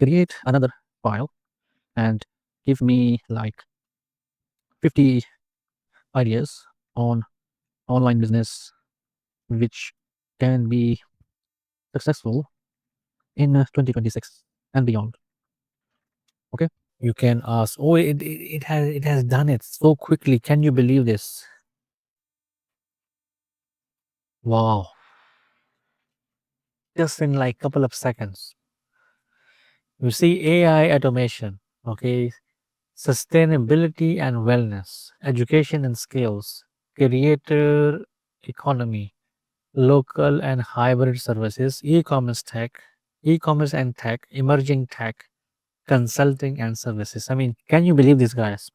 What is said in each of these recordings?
create another file and give me like 50 ideas on online business which can be successful in 2026 and beyond. Okay, you can ask, oh, it has done it so quickly. Can you believe this? Wow, just in like couple of seconds. You see AI automation, okay, sustainability and wellness, education and skills, creator economy, local and hybrid services, e-commerce and tech, emerging tech, consulting and services. I mean, can you believe this, guys?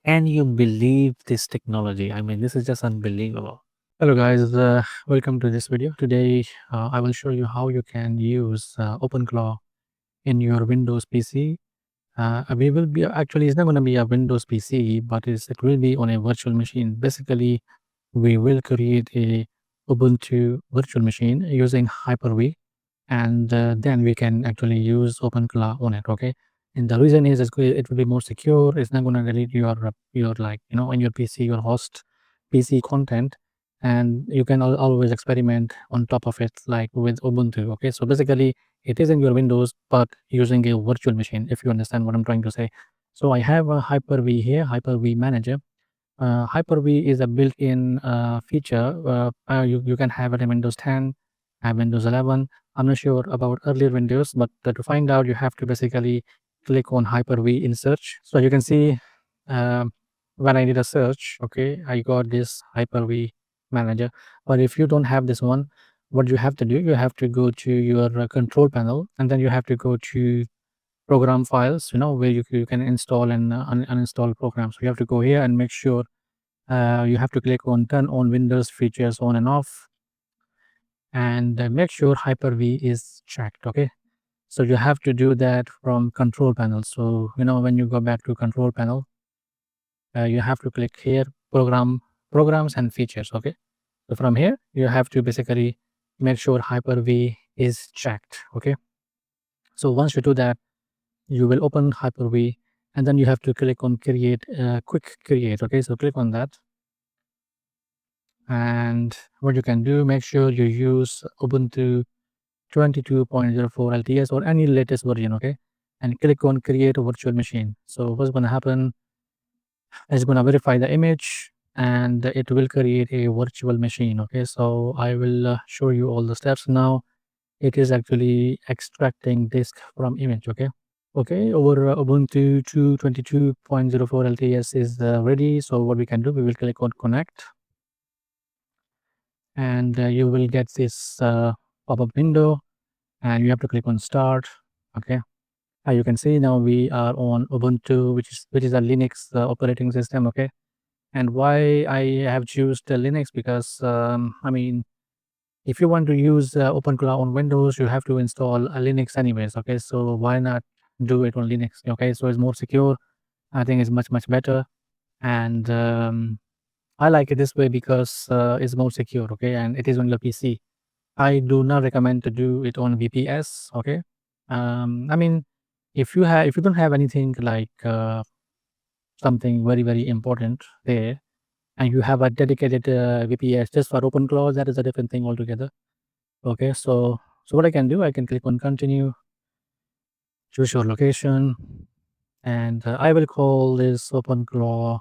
Can you believe this technology? I mean, this is just unbelievable. Hello guys, welcome to this video. Today I will show you how you can use OpenClaw in your Windows PC. We will be actually, it's not going to be a Windows PC, but it will be on a virtual machine. Basically, we will create a Ubuntu virtual machine using Hyper-V, and then we can actually use OpenClaw on it. Okay, and the reason is it will be more secure. It's not going to delete your like in your PC, your host PC content, and you can always experiment on top of it like with Ubuntu. Okay, so basically it is in your Windows but using a virtual machine, if you understand what I'm trying to say. So I have a Hyper-V here, Hyper-V manager. Hyper-V is a built-in feature. You can have it in Windows 10 and Windows 11. I'm not sure about earlier Windows, but to find out, you have to basically click on Hyper-V in search. So you can see um, when I did a search, okay, I got this Hyper-V manager. But if you don't have this one, what you have to do, you have to go to your control panel, and then you have to go to program files, where you can install and uninstall programs. So you have to go here and make sure you have to click on turn on Windows features on and off, and make sure Hyper-V is checked. Okay, so you have to do that from control panel. So when you go back to control panel, you have to click here, programs and features. Okay, so from here you have to basically make sure Hyper-V is checked. Okay, so once you do that, you will open Hyper-V, and then you have to click on create, quick create. Okay, so click on that, and what you can do, make sure you use Ubuntu 22.04 LTS or any latest version. Okay, and click on create a virtual machine. So what's going to happen, it's going to verify the image and it will create a virtual machine. Okay, so I will show you all the steps now. It is actually extracting disk from image. Okay, our Ubuntu 222.04 LTS is ready. So what we can do, we will click on connect, and you will get this pop-up window, and you have to click on start. Okay, you can see now we are on Ubuntu, which is a Linux operating system. Okay, and why I have chosen Linux, because I mean, if you want to use OpenClaw on Windows, you have to install a Linux anyways. Okay, so why not do it on Linux? Okay, so it's more secure. I think it's much better, and I like it this way because it's more secure. Okay, and it is on your PC. I do not recommend to do it on VPS. Okay, I mean, if you don't have anything like something very important there, and you have a dedicated VPS just for OpenClaw, that is a different thing altogether. Okay, so what I can do, I can click on continue, choose your location, and I will call this OpenClaw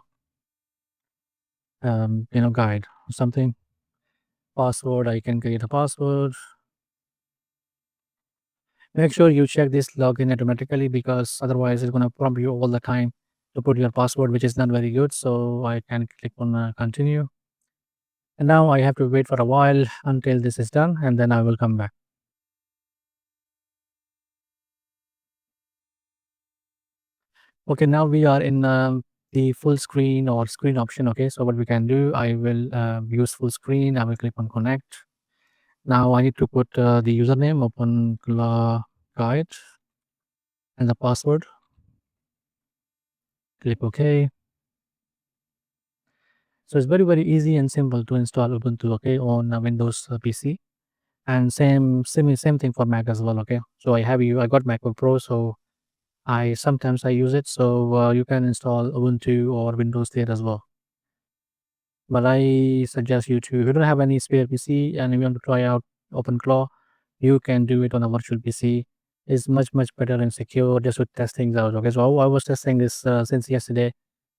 guide or something. Password, I can create a password. Make sure you check this login automatically, because otherwise it's going to prompt you all the time to put your password, which is not very good. So I can click on continue, and now I have to wait for a while until this is done, and then I will come back. Okay, now we are in the full screen or screen option. Okay, so what we can do, I will use full screen. I will click on connect. Now I need to put the username, OpenClaw guide, and the password. Click OK. So it's very easy and simple to install Ubuntu, okay, on a Windows PC. and same thing for Mac as well. Okay, so I got MacBook Pro, so I sometimes I use it. So you can install Ubuntu or Windows there as well. But I suggest you to, if you don't have any spare PC and you want to try out OpenClaw, you can do it on a virtual PC. It's much better and secure just to test things out. Okay, so I was testing this since yesterday,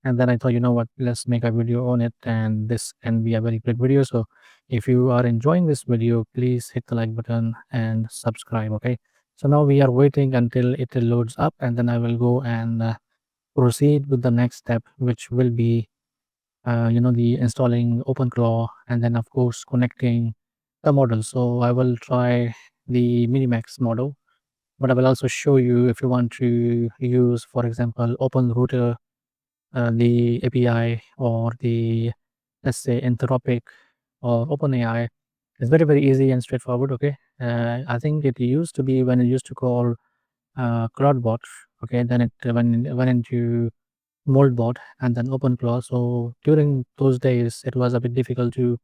and then I thought, you know what, let's make a video on it, and this can be a very quick video. So if you are enjoying this video, please hit the like button and subscribe. Okay, so now we are waiting until it loads up, and then I will go and proceed with the next step, which will be the installing OpenClaw, and then of course connecting the model. So I will try the Minimax model, but I will also show you if you want to use, for example, OpenRouter, the API, or the, let's say, Anthropic or OpenAI. It's very easy and straightforward. Okay, I think it used to be when it used to call CloudBot. Okay, then it went into Moldbot and then OpenClaw. So during those days, it was a bit difficult to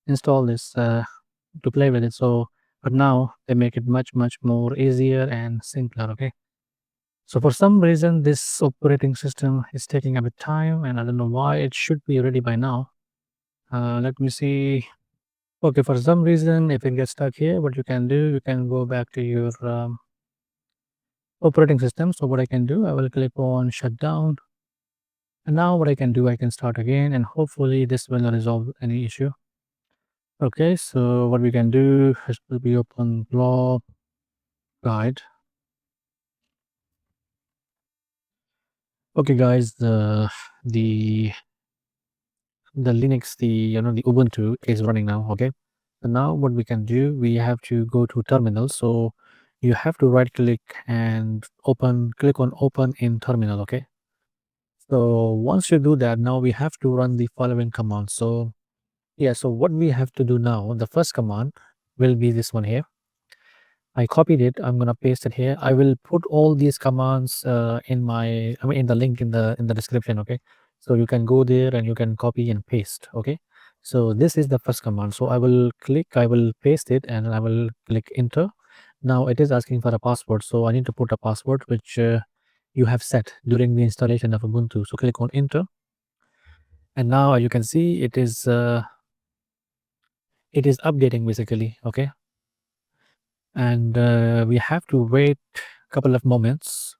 install this to play with it. So, but now they make it much more easier and simpler. Okay. So for some reason, this operating system is taking a bit time, and I don't know why. It should be ready by now. Let me see. Okay, for some reason, if it gets stuck here, what you can do, you can go back to your operating system. So what I can do, I will click on shutdown. And now what I can do, I can start again, and hopefully this will resolve any issue. Okay, so what we can do is will be open law guide. Okay, guys, the the Linux, the Ubuntu is running now. Okay, so now what we can do, we have to go to terminal. So you have to right click and click on open in terminal. Okay, so once you do that, now we have to run the following command. So yeah, so what we have to do now, the first command will be this one here. I copied it. I'm gonna paste it here. I will put all these commands in the link in the description. Okay, so you can go there and you can copy and paste. Okay, so this is the first command. So I will paste it, and I will click enter. Now it is asking for a password, so I need to put a password which you have set during the installation of Ubuntu. So click on enter, and now you can see it is updating basically. Okay, and we have to wait a couple of moments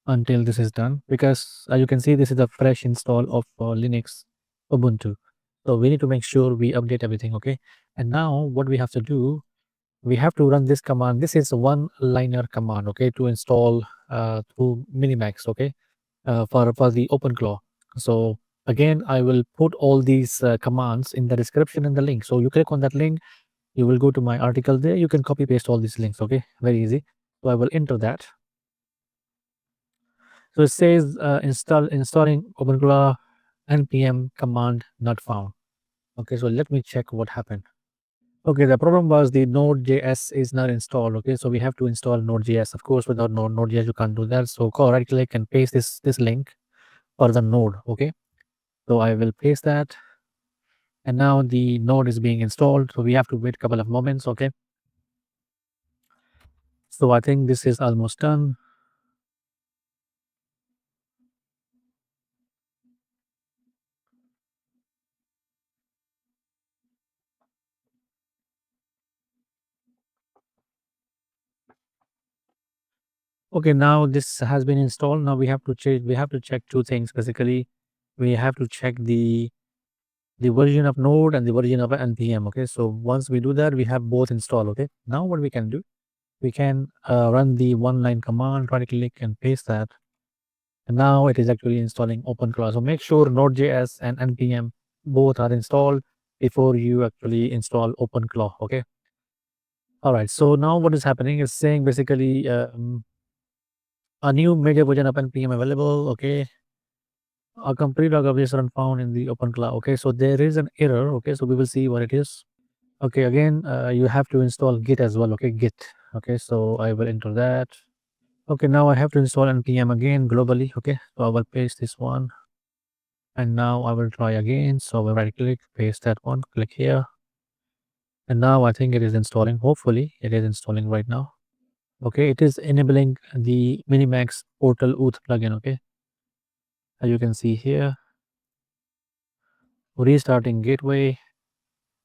until this is done, because as you can see, this is a fresh install of Linux Ubuntu. So we need to make sure we update everything. Okay, and now what we have to do, we have to run this command. This is a one liner command, okay, to install through Minimax. Okay, for the OpenClaw. So again, I will put all these commands in the description and the link. So you click on that link, you will go to my article there. You can copy paste all these links. Okay, very easy. So I will enter that. So it says installing OpenClaw npm command not found. Okay, so let me check what happened. Okay, the problem was the Node.js is not installed. Okay, so we have to install Node.js. Of course, without Node.js, you can't do that. So right click and paste this link for the node. Okay, so I will paste that, and now the node is being installed. So we have to wait a couple of moments. Okay, so I think this is almost done. Okay, now this has been installed. Now we have to check. We have to check two things basically. We have to check the version of node and the version of npm. Okay, so once we do that, we have both installed. Okay, now what we can do, we can run the one line command, right click and paste that, and now it is actually installing OpenClaw. So make sure node.js and npm both are installed before you actually install OpenClaw. Okay, all right, so now what is happening is saying basically a new major version of npm available. Okay, a complete log of this run found in the OpenClaw. Okay, so there is an error. Okay, so we will see what it is. Okay, again, you have to install Git as well. Okay, Git. Okay, so I will enter that. Okay, now I have to install npm again globally. Okay, so I will paste this one, and now I will try again. So I will right click, paste that one, click here, And now I think it is installing. Hopefully it is installing right now. Okay, it is enabling the Minimax Portal OOth plugin. Okay, as you can see here, restarting gateway.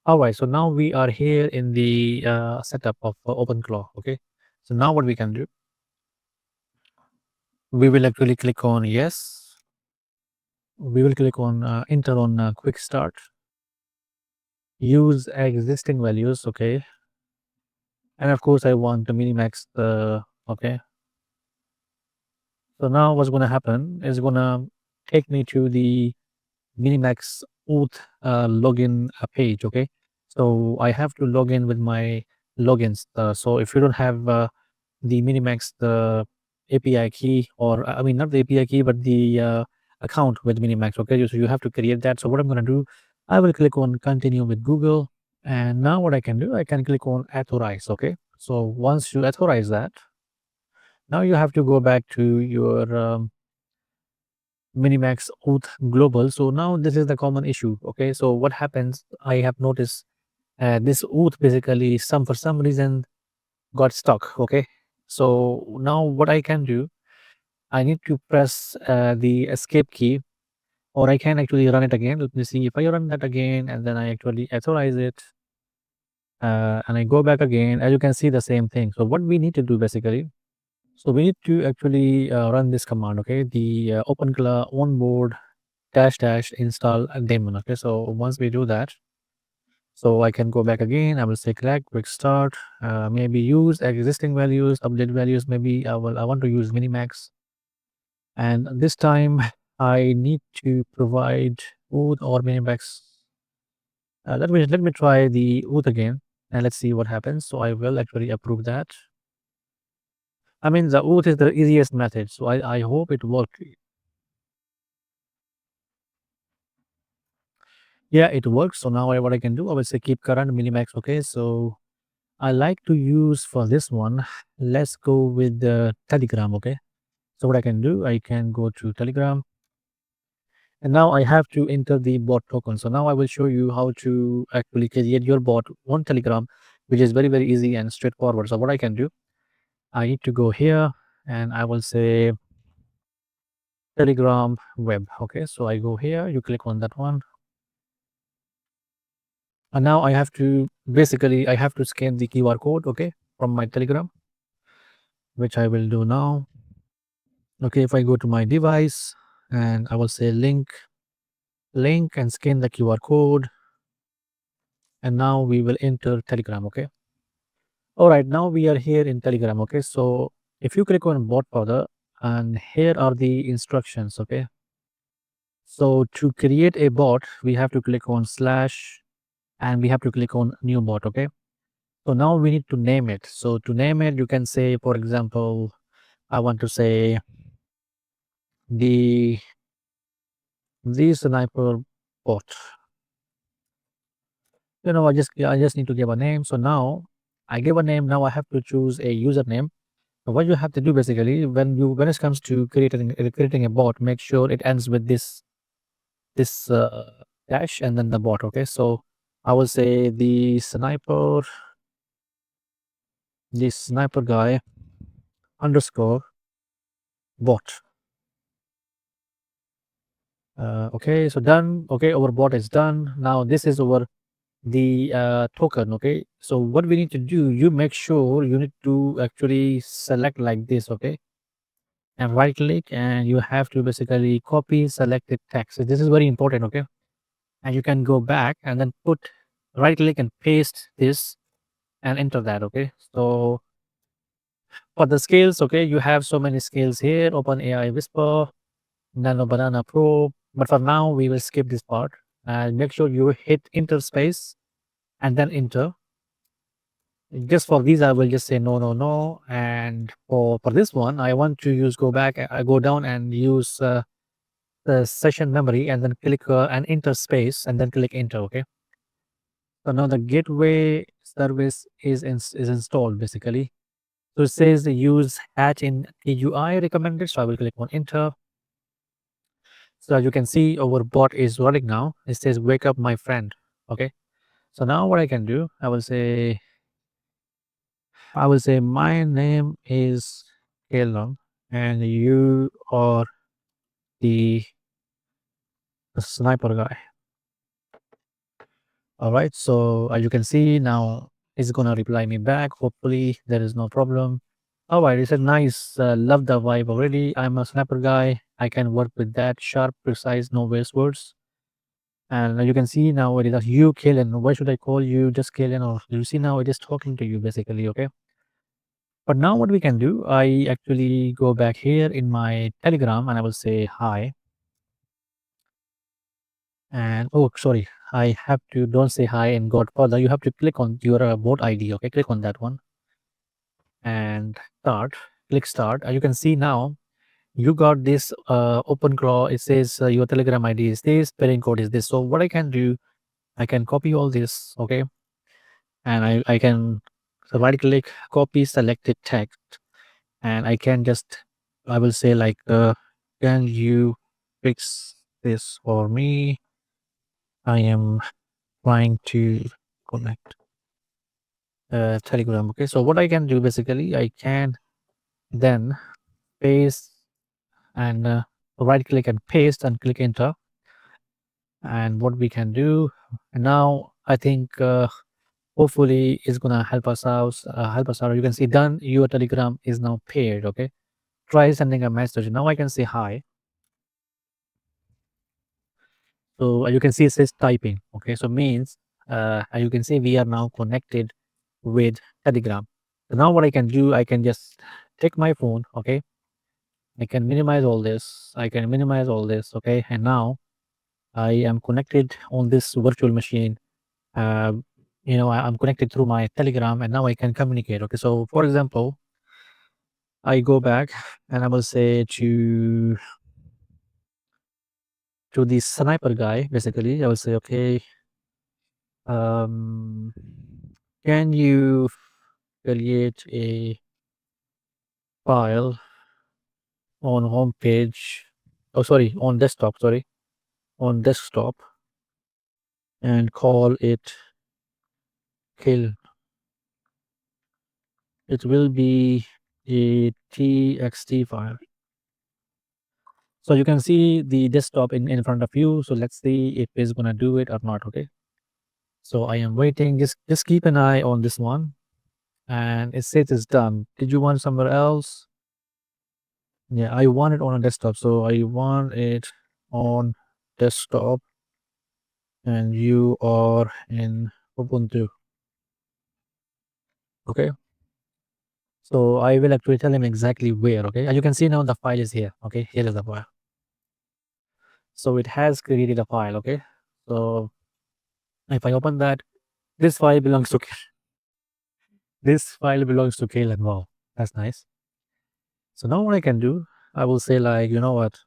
All right, so now we are here in the setup of OpenClaw. Okay, so now what we can do, we will actually click on yes. We will click on enter on quick start. Use existing values. Okay, and of course I want to minimax the. Okay, so now what's going to happen is going to take me to the Minimax OOth login page. Okay, so I have to log in with my logins. So if you don't have the Minimax the API key, or I mean not the API key, but the account with Minimax. Okay, so you have to create that. So what I'm going to do, I will click on continue with Google, and now what I can do, I can click on authorize. Okay, so once you authorize that, now you have to go back to your Minimax OOth global. So now this is the common issue. Okay, so what happens, I have noticed this OOth basically for some reason got stuck. Okay, so now what I can do, I need to press the escape key, or I can actually run it again. Let me see if I run that again and then I actually authorize it, and I go back again. As you can see, the same thing. So what we need to do basically, so we need to actually run this command. Okay, the OpenClaw onboard dash dash install a daemon. Okay, so once we do that, so I can go back again. I will say collect quick start, maybe use existing values, update values. Maybe I want to use minimax, and this time I need to provide OOth or minimax. Let me try the OOth again, and let's see what happens. So I will actually approve that. I mean, the OOth is the easiest method, so I hope it worked. Yeah, it works. So now what I can do, I will say keep current minimax. Okay, so I like to use for this one, let's go with the Telegram. Okay, so what I can do, I can go to Telegram, and now I have to enter the bot token. So now I will show you how to actually create your bot on Telegram, which is very, very easy and straightforward. So what I can do, I need to go here and I will say Telegram web. Okay, so I go here, you click on that one, and now I have to basically I have to scan the QR code. Okay, from my Telegram, which I will do now. Okay, if I go to my device and I will say link and scan the QR code, and now we will enter Telegram. Okay, all right, now we are here in Telegram. Okay, so if you click on bot further, and here are the instructions. Okay, so to create a bot we have to click on slash and we have to click on new bot. Okay, so now we need to name it. So to name it, you can say, for example, I want to say the sniper bot. I just need to give a name. So now I give a name. Now I have to choose a username. So what you have to do basically, when it comes to creating a bot, make sure it ends with this dash and then the bot. Okay, so I will say the sniper guy underscore bot. Okay, so done. Okay, our bot is done. Now this is our the token. Okay, so what we need to do, you make sure you need to actually select like this. Okay, and right click, and you have to basically copy selected text. So this is very important. Okay, and you can go back and then put right click and paste this and enter that. Okay, so for the scales, okay, you have so many scales here: OpenAI Whisper, Nano Banana Pro. But for now we will skip this part, and make sure you hit enter space and then enter. Just for these I will just say no, no, no. And for this one I want to use, go back, I go down and use the session memory and then click and enter space and then click enter. Okay, so now the gateway service is installed basically. So it says use hatch in TUI recommended, so I will click on enter. So as you can see, our bot is running now. It says wake up my friend. Okay, So now what I can do, I will say my name is Caleb and you are the sniper guy. All right. So as you can see now, it's gonna reply me back. Hopefully there is no problem. All right. He said nice. Love the vibe already. I'm a sniper guy. I can work with that. Sharp, precise, no waste words. And you can see now it is you, Kalen. Why should I call you just Kalen? Or you see now it is talking to you basically. Okay. But now what we can do, I actually go back here in my Telegram and I will say hi. And oh, sorry, I have to don't say hi in Godfather. You have to click on your bot ID. Okay, click on that one and start. Click start. You can see now you got this OpenClaw. It says your Telegram ID is this, pairing code is this. So what I can do, I can copy all this. Okay, and I can right click, copy selected text, and I can just I will say like can you fix this for me? I am trying to connect Telegram. Okay, so what I can do basically, I can then paste and right click and paste and click enter. And what we can do now, I think hopefully it's gonna help us out. Help us out. You can see done. Your Telegram is now paired. Okay, try sending a message. Now I can say hi. So you can see it says typing. Okay, so means you can see we are now connected with Telegram. So now what I can do, I can just take my phone. Okay, I can minimize all this. I can minimize all this. Okay, and now I am connected on this virtual machine. Uh, I'm connected through my Telegram, and now I can communicate. Okay, so for example, I go back and I will say to the sniper guy. Basically, I will say, okay, um, can you create a file on home page? Oh, sorry, on desktop. Sorry, on desktop, and call it kill. It will be a txt file. So you can see the desktop in front of you. So let's see if it's gonna do it or not. Okay. So I am waiting. Just keep an eye on this one. And it says it's done. Did you want somewhere else? Yeah, I want it on a desktop. So I want it on desktop and you are in Ubuntu. Okay. So I will actually tell him exactly where. Okay. And you can see now the file is here. Okay. Here is the file. So it has created a file. Okay. So if I open that, this file belongs to this file belongs to Kalen. Wow, that's nice. So now what I can do, I will say like, you know what?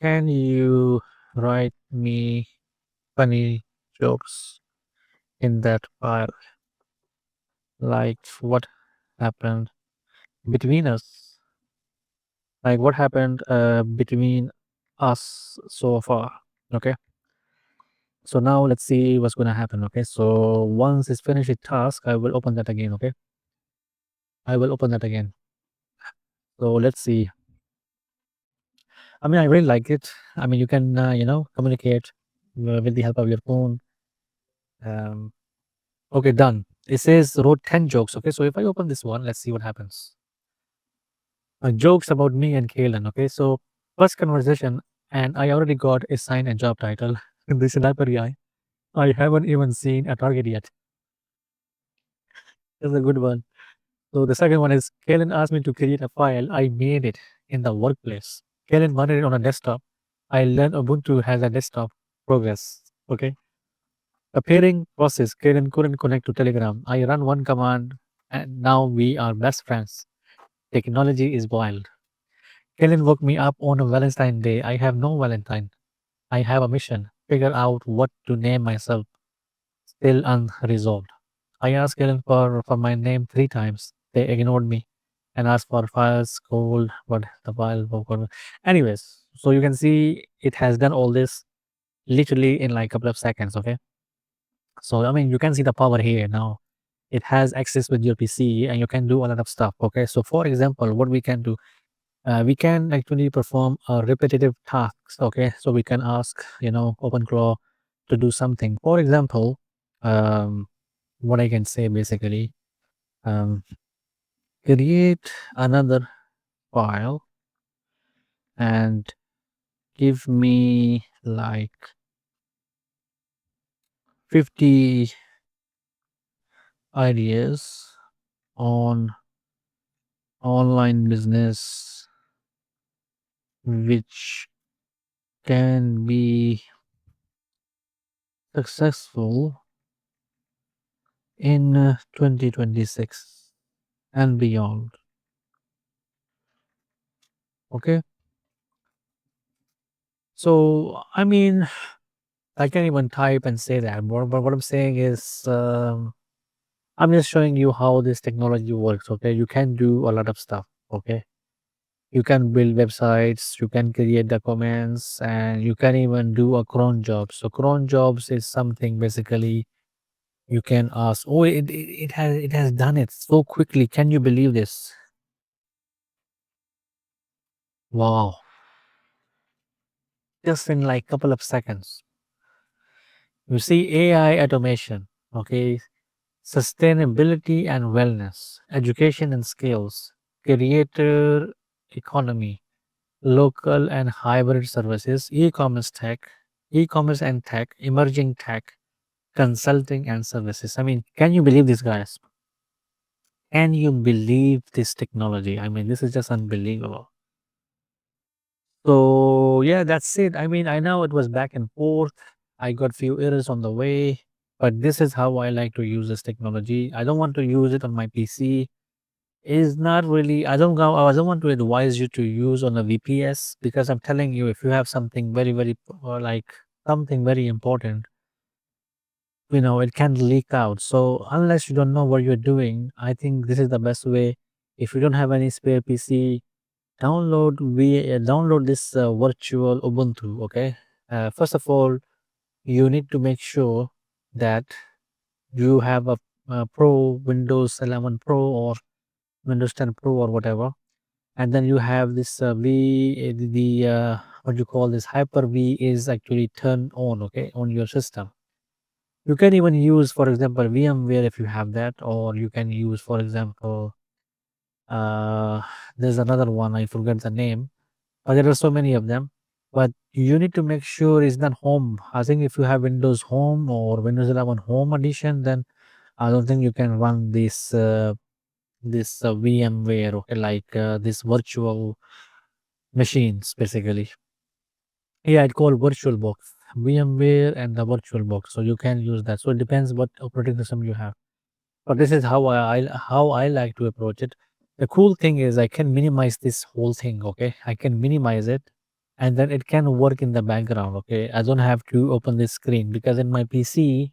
Can you write me funny jokes in that file? Like what happened between us? Like what happened between us so far? Okay. So now let's see what's gonna happen. Okay. So once it's finished the task, I will open that again. Okay. I will open that again. So let's see. I mean, I really like it. I mean, you can, communicate with the help of your phone. Um, okay, done. It says wrote 10 jokes. Okay, so if I open this one, let's see what happens. Jokes about me and Kalen. Okay, so first conversation, and I already got assigned a job title. This sniper guy. I haven't even seen a target yet. That's a good one. So the second one is Kalen asked me to create a file. I made it in the workplace. Kalen wanted it on a desktop. I learned Ubuntu has a desktop progress. Okay. A pairing process. Karen couldn't connect to Telegram. I run one command and now we are best friends. Technology is wild. Kellen woke me up on a Valentine Day. I have no Valentine. I have a mission. Figure out what to name myself. Still unresolved. I asked Kellen for my name 3 times. They ignored me and asked for files cold, but the file cold. Anyways, so you can see it has done all this literally in like a couple of seconds. Okay. So I mean, you can see the power here now. It has access with your PC, and you can do a lot of stuff. Okay, so for example, what we can do, we can actually perform repetitive tasks. Okay, so we can ask, OpenClaw to do something. For example, um, what I can say basically, um, create another file and give me like 50 ideas on online business which can be successful in 2026 and beyond. Okay, so I mean, I can't even type and say that, but what I'm saying is, I'm just showing you how this technology works. Okay, you can do a lot of stuff. Okay, you can build websites, you can create documents, and you can even do a cron job. So cron jobs is something basically you can ask. Oh, it has done it so quickly. Can you believe this? Wow, just in like couple of seconds. You see AI automation. Okay, sustainability and wellness, education and skills, creator economy, local and hybrid services, e-commerce and tech, emerging tech, consulting and services. I mean, can you believe this, guys? Can you believe this technology? I mean, this is just unbelievable. So yeah, that's it. I mean, I know it was back and forth. I got few errors on the way, but this is how I like to use this technology. I don't want to use it on my PC. Is not really. I don't want to advise you to use on a VPS, because I'm telling you, if you have something very like something very important, it can leak out. So unless you don't know what you're doing, I think this is the best way. If you don't have any spare PC, download this virtual Ubuntu. Okay, first of all, you need to make sure that you have a Pro Windows 11 Pro or Windows 10 Pro or whatever, and then you have this what you call this Hyper V is actually turned on. Okay, on your system. You can even use, for example, VMware if you have that, or you can use, for example, uh, there's another one, I forget the name, but there are so many of them. But you need to make sure it's not home. I think if you have Windows Home or Windows 11 Home Edition, then I don't think you can run this VMware. Okay, like this virtual machines basically. Yeah, it's called VirtualBox, VMware and the VirtualBox. So you can use that. So it depends what operating system you have. But this is how I like to approach it. The cool thing is I can minimize this whole thing. Okay, I can minimize it, and then it can work in the background. Okay, I don't have to open this screen, because in my PC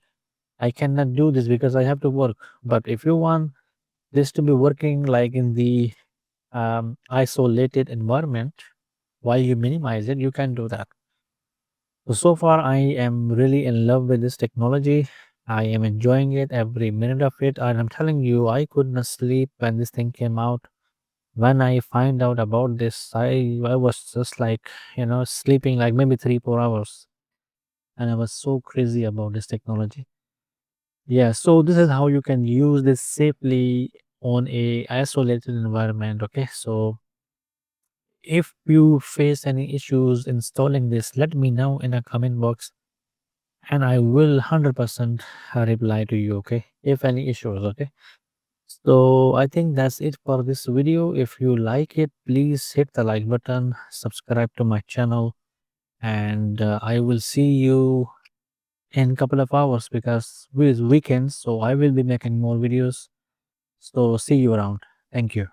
I cannot do this because I have to work. But if you want this to be working like in the isolated environment while you minimize it, you can do that. So far, I am really in love with this technology. I am enjoying it every minute of it. And I'm telling you, I could not sleep when this thing came out. When I find out about this, I was just like, sleeping like maybe 3 4 hours. And I was so crazy about this technology. Yeah, so this is how you can use this safely on a isolated environment. Okay, so if you face any issues installing this, let me know in a comment box, and I will 100% reply to you. Okay, if any issues. Okay, so I think that's it for this video. If you like it, please hit the like button, subscribe to my channel, and I will see you in couple of hours, because with weekends, so I will be making more videos. So see you around. Thank you.